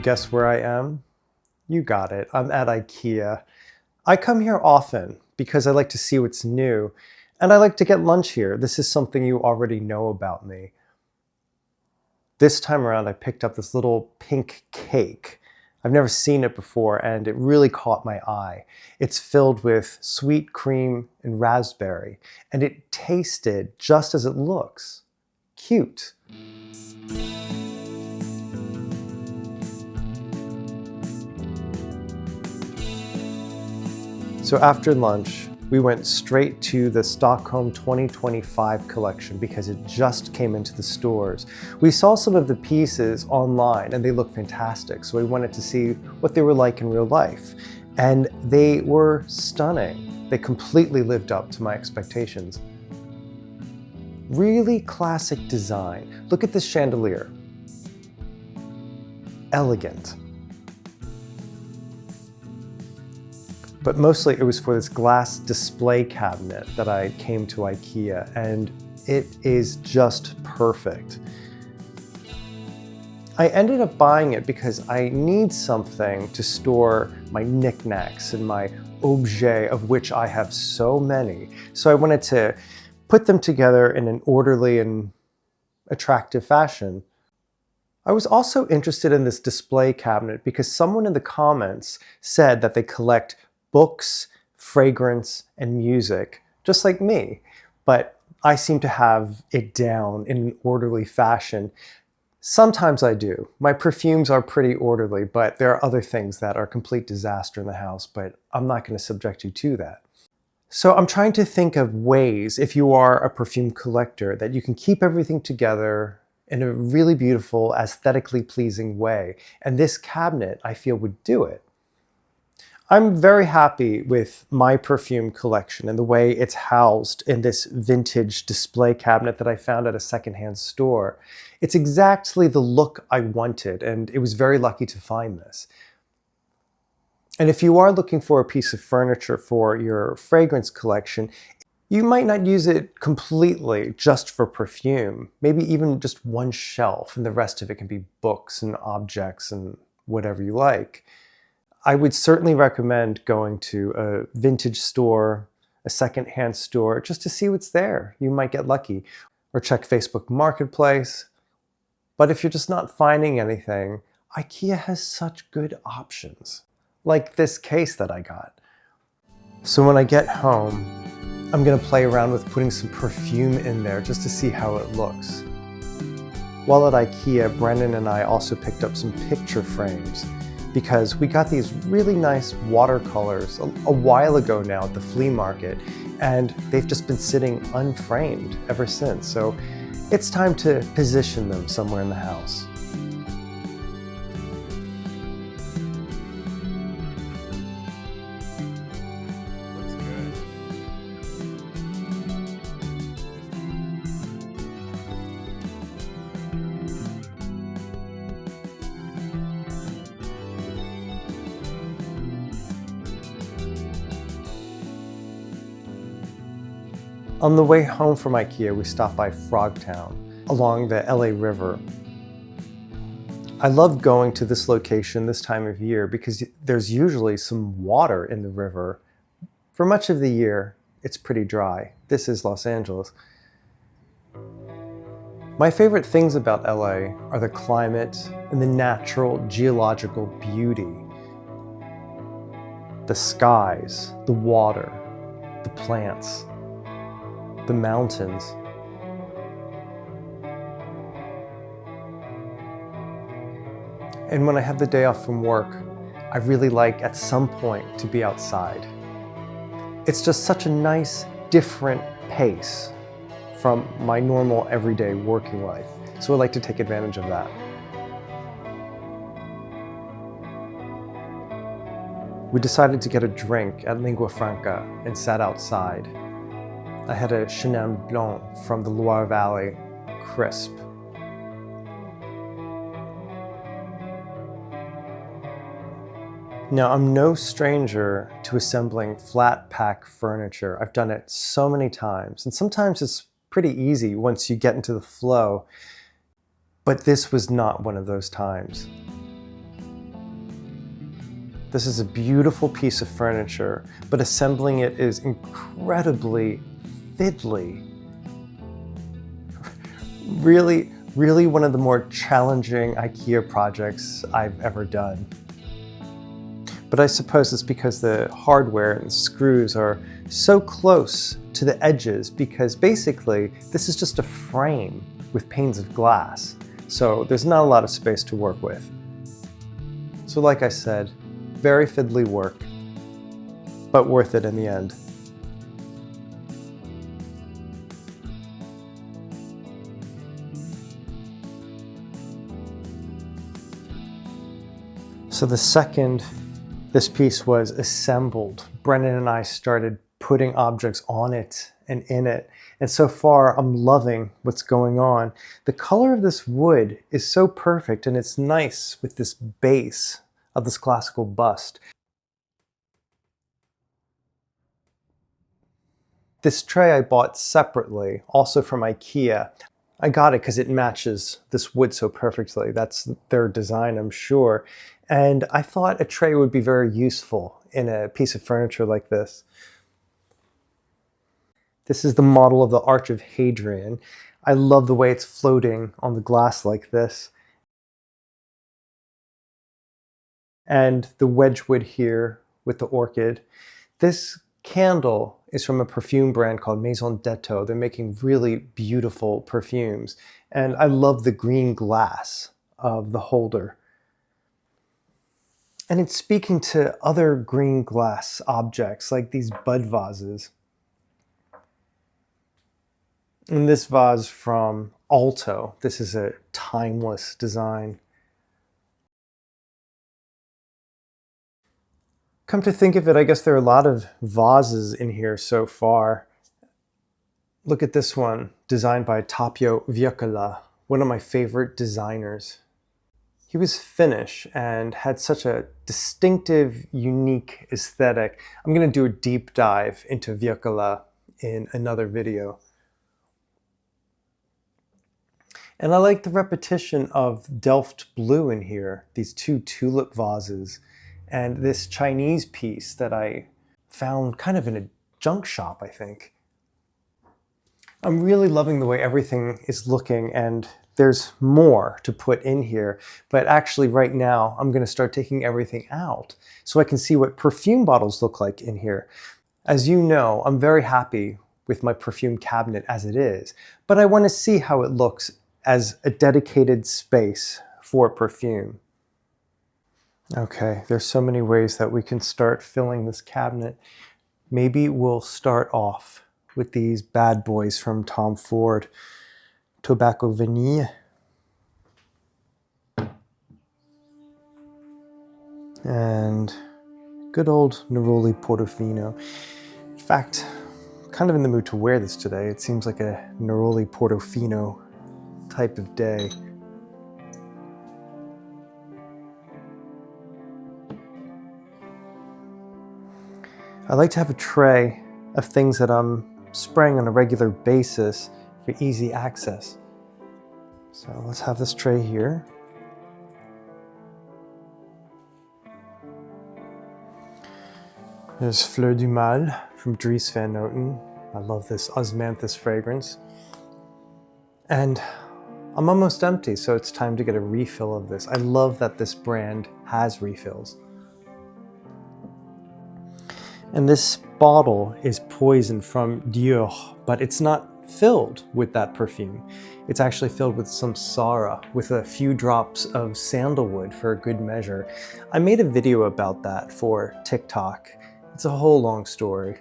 guess where I am? You got it, I'm at Ikea. I come here often because I like to see what's new, and I like to get lunch here. This is something you already know about me. This time around I picked up this little pink cake. I've never seen it before and it really caught my eye. It's filled with sweet cream and raspberry, and it tasted just as it looks. Cute. So after lunch, we went straight to the Stockholm 2025 collection because it just came into the stores. We saw some of the pieces online and they look fantastic, so we wanted to see what they were like in real life. And they were stunning. They completely lived up to my expectations. Really classic design. Look at this chandelier. Elegant. But mostly it was for this glass display cabinet that I came to Ikea, and it is just perfect. I ended up buying it because I need something to store my knickknacks and my objets, of which I have so many. So I wanted to put them together in an orderly and attractive fashion. I was also interested in this display cabinet because someone in the comments said that they collect books, fragrance, and music, just like me. But I seem to have it down in an orderly fashion. Sometimes I do. My perfumes are pretty orderly, but there are other things that are complete disaster in the house, but I'm not going to subject you to that. So I'm trying to think of ways, if you are a perfume collector, that you can keep everything together in a really beautiful, aesthetically pleasing way. And this cabinet, I feel, would do it. I'm very happy with my perfume collection and the way it's housed in this vintage display cabinet that I found at a secondhand store. It's exactly the look I wanted, and it was very lucky to find this. And if you are looking for a piece of furniture for your fragrance collection, you might not use it completely just for perfume. Maybe even just one shelf, and the rest of it can be books and objects and whatever you like. I would certainly recommend going to a vintage store, a secondhand store, just to see what's there. You might get lucky. Or check Facebook Marketplace. But if you're just not finding anything, Ikea has such good options. Like this case that I got. So when I get home, I'm gonna play around with putting some perfume in there just to see how it looks. While at Ikea, Brennan and I also picked up some picture frames, because we got these really nice watercolors a while ago now at the flea market, and they've just been sitting unframed ever since. So it's time to position them somewhere in the house. On the way home from Ikea, we stopped by Frogtown along the LA River. I love going to this location this time of year because there's usually some water in the river. For much of the year, it's pretty dry. This is Los Angeles. My favorite things about LA are the climate and the natural geological beauty. The skies, the water, the plants, the mountains. And when I have the day off from work, I really like at some point to be outside. It's just such a nice, different pace from my normal everyday working life. So I like to take advantage of that. We decided to get a drink at Lingua Franca and sat outside. I had a Chenin Blanc from the Loire Valley, crisp. Now, I'm no stranger to assembling flat pack furniture. I've done it so many times, and sometimes it's pretty easy once you get into the flow, but this was not one of those times. This is a beautiful piece of furniture, but assembling it is incredibly fiddly. Really one of the more challenging Ikea projects I've ever done. But I suppose it's because the hardware and screws are so close to the edges, because basically this is just a frame with panes of glass. So there's not a lot of space to work with. So like I said, very fiddly work, but worth it in the end. So the second this piece was assembled, Brennan and I started putting objects on it and in it. And so far, I'm loving what's going on. The color of this wood is so perfect, and it's nice with this base of this classical bust. This tray I bought separately, also from Ikea. I got it because it matches this wood so perfectly. That's their design, I'm sure. And I thought a tray would be very useful in a piece of furniture like this. This is the model of the Arch of Hadrian. I love the way it's floating on the glass like this. And the Wedgwood here with the orchid. This candle is from a perfume brand called Maison d'Eau. They're making really beautiful perfumes. And I love the green glass of the holder. And it's speaking to other green glass objects like these bud vases. And this vase from Aalto. This is a timeless design. Come to think of it, I guess there are a lot of vases in here so far. Look at this one, designed by Tapio Wirkkala, one of my favorite designers. He was Finnish and had such a distinctive, unique aesthetic. I'm going to do a deep dive into Wirkkala in another video. And I like the repetition of Delft blue in here, these two tulip vases, and this Chinese piece that I found kind of in a junk shop, I think. I'm really loving the way everything is looking, and there's more to put in here, but actually right now I'm going to start taking everything out so I can see what perfume bottles look like in here. As you know, I'm very happy with my perfume cabinet as it is, but I want to see how it looks as a dedicated space for perfume. Okay, there's so many ways that we can start filling this cabinet. Maybe we'll start off with these bad boys from Tom Ford. Tobacco Vanille. And good old Neroli Portofino. In fact, I'm kind of in the mood to wear this today. It seems like a Neroli Portofino type of day. I like to have a tray of things that I'm spraying on a regular basis for easy access. So let's have this tray here. There's Fleur du Mal from Dries Van Noten. I love this osmanthus fragrance. And I'm almost empty, so it's time to get a refill of this. I love that this brand has refills. And this bottle is Poison from Dior, but it's not filled with that perfume. It's actually filled with samsara, with a few drops of sandalwood for a good measure. I made a video about that for TikTok. It's a whole long story.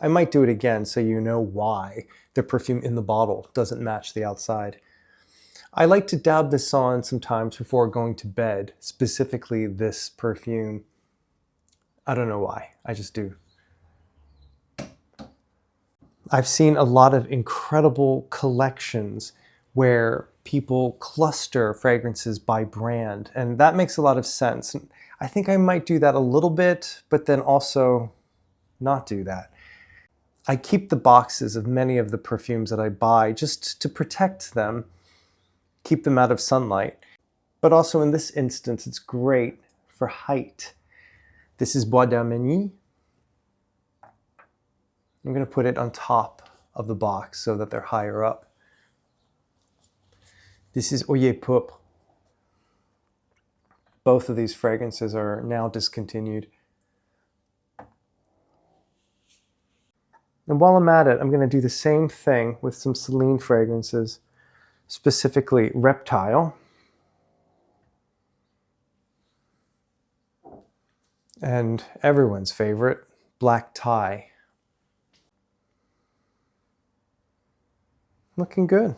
I might do it again so you know why the perfume in the bottle doesn't match the outside. I like to dab this on sometimes before going to bed, specifically this perfume. I don't know why, I just do. I've seen a lot of incredible collections where people cluster fragrances by brand, and that makes a lot of sense. I think I might do that a little bit, but then also not do that. I keep the boxes of many of the perfumes that I buy just to protect them, keep them out of sunlight. But also in this instance, it's great for height. This is Bois d'Armenie. I'm going to put it on top of the box so that they're higher up. This is Oeillet Pourpre. Both of these fragrances are now discontinued. And while I'm at it, I'm going to do the same thing with some Celine fragrances, specifically Reptile and everyone's favorite, Black Tie. Looking good.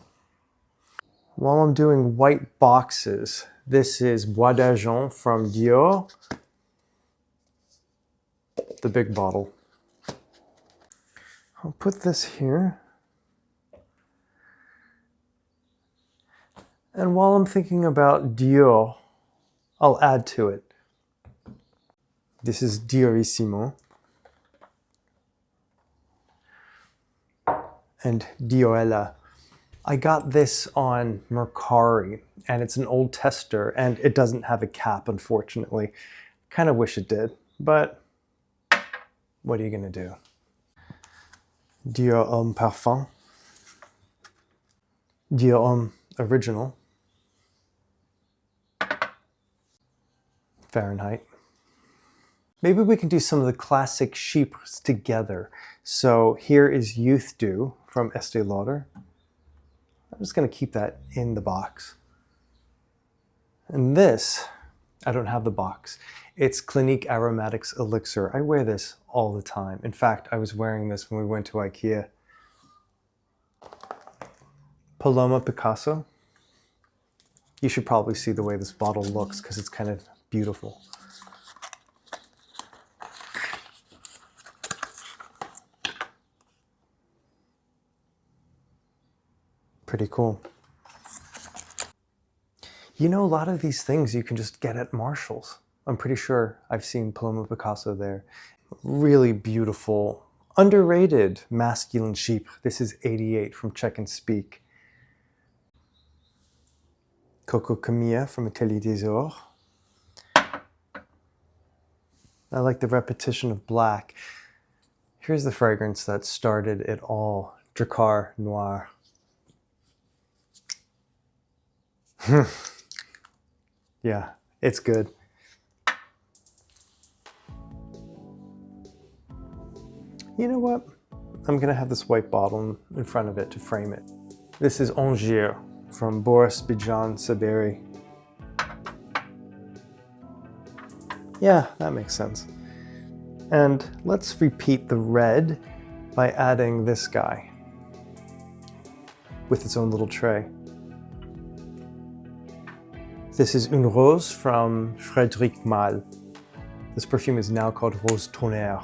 While I'm doing white boxes, this is Bois d'Argent from Dior, the big bottle. I'll put this here. And while I'm thinking about Dior, I'll add to it. This is Diorissimo and Diorella. I got this on Mercari, and it's an old tester, and it doesn't have a cap, unfortunately. Kind of wish it did, but what are you gonna do? Dior Homme Parfum, Dior Homme Original, Fahrenheit. Maybe we can do some of the classic chypres together. So here is Youth Dew from Estee Lauder. I'm just going to keep that in the box. And this, I don't have the box. It's Clinique Aromatics Elixir. I wear this all the time. In fact, I was wearing this when we went to Ikea. Paloma Picasso. You should probably see the way this bottle looks because it's kind of beautiful. Pretty cool. You know, a lot of these things you can just get at Marshall's. I'm pretty sure I've seen Paloma Picasso there. Really beautiful, underrated masculine chypre. This is 88 from Check and Speak. Coco Camilla from Atelier des Ors. I like the repetition of black. Here's the fragrance that started it all, Drakkar Noir. Yeah, it's good. You know what? I'm gonna have this white bottle in front of it to frame it. This is Angier from Boris Bijan Saberi. Yeah, that makes sense. And let's repeat the red by adding this guy with its own little tray. This is Une Rose from Frédéric Malle. This perfume is now called Rose Tonnerre.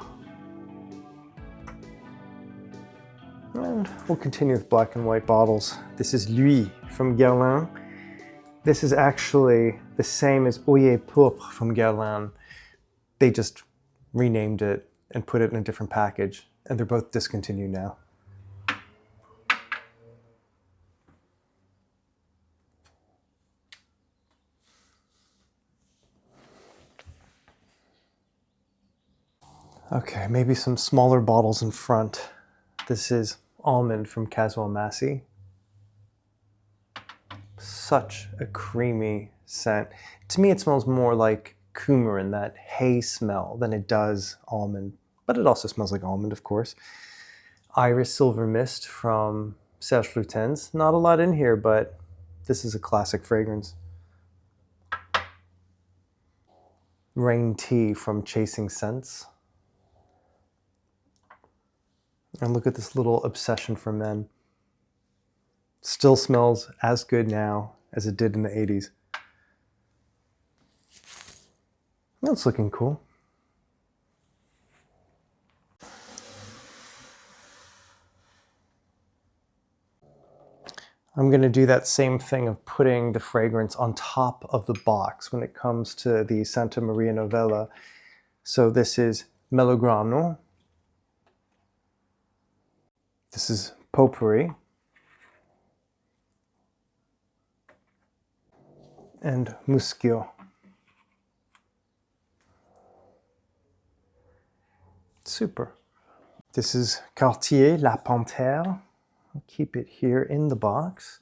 And we'll continue with black and white bottles. This is Lui from Guerlain. This is actually the same as Oeillet Pourpre from Guerlain. They just renamed it and put it in a different package, and they're both discontinued now. Okay, maybe some smaller bottles in front. This is Almond from Caswell Massey. Such a creamy scent. To me, it smells more like coumarin, that hay smell, than it does almond. But it also smells like almond, of course. Iris Silver Mist from Serge Lutens. Not a lot in here, but this is a classic fragrance. Rain Tea from Chasing Scents. And look at this little obsession for men. Still smells as good now as it did in the 80s. That's looking cool. I'm going to do that same thing of putting the fragrance on top of the box when it comes to the Santa Maria Novella. So this is Melograno. This is Potpourri. And Muschio. Super. This is Cartier La Panthère. I'll keep it here in the box.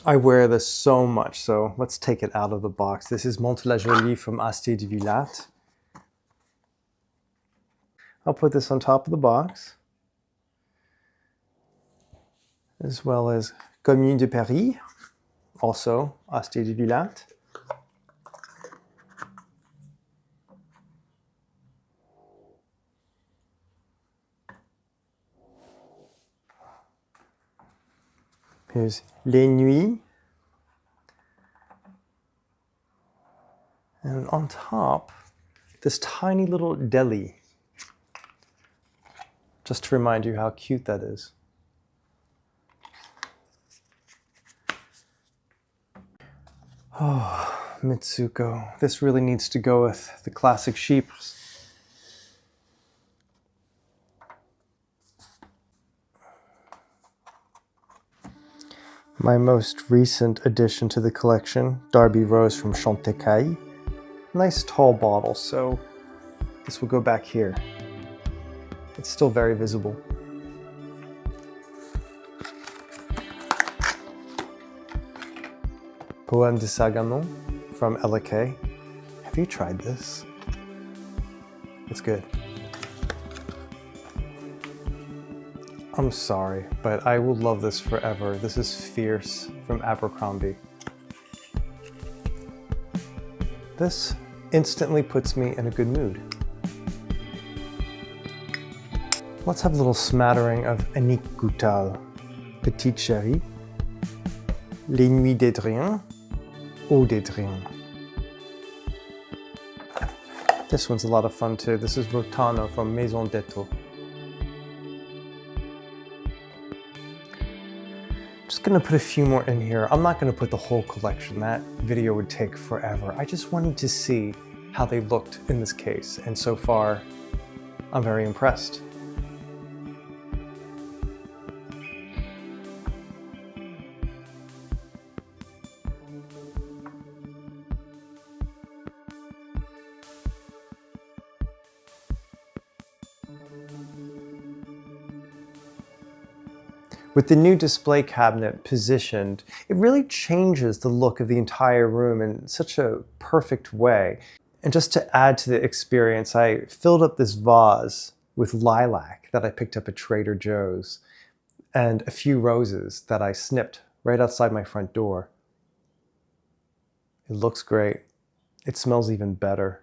I wear this so much, so let's take it out of the box. This is Monte la Jolie from Asté de Villatte. I'll put this on top of the box, as well as Commune de Paris, also Asté de Villatte. Here's Les Nuits. And on top, this tiny little deli. Just to remind you how cute that is. Oh, Mitsuko. This really needs to go with the classic sheeps. My most recent addition to the collection, Darby Rose from Chantecaille. Nice tall bottle, so this will go back here. It's still very visible. Poème de Sagamon from Ikea. Have you tried this? It's good. I'm sorry, but I will love this forever. This is Fierce from Abercrombie. This instantly puts me in a good mood. Let's have a little smattering of Annick Goutal, Petite Chérie, Les Nuits d'Adrien, Eau d'Adrien. This one's a lot of fun too. This is Rotano from Maison d'Eto. Just gonna put a few more in here. I'm not gonna put the whole collection. That video would take forever. I just wanted to see how they looked in this case. And so far, I'm very impressed. With the new display cabinet positioned, it really changes the look of the entire room in such a perfect way. And just to add to the experience, I filled up this vase with lilac that I picked up at Trader Joe's and a few roses that I snipped right outside my front door. It looks great. It smells even better.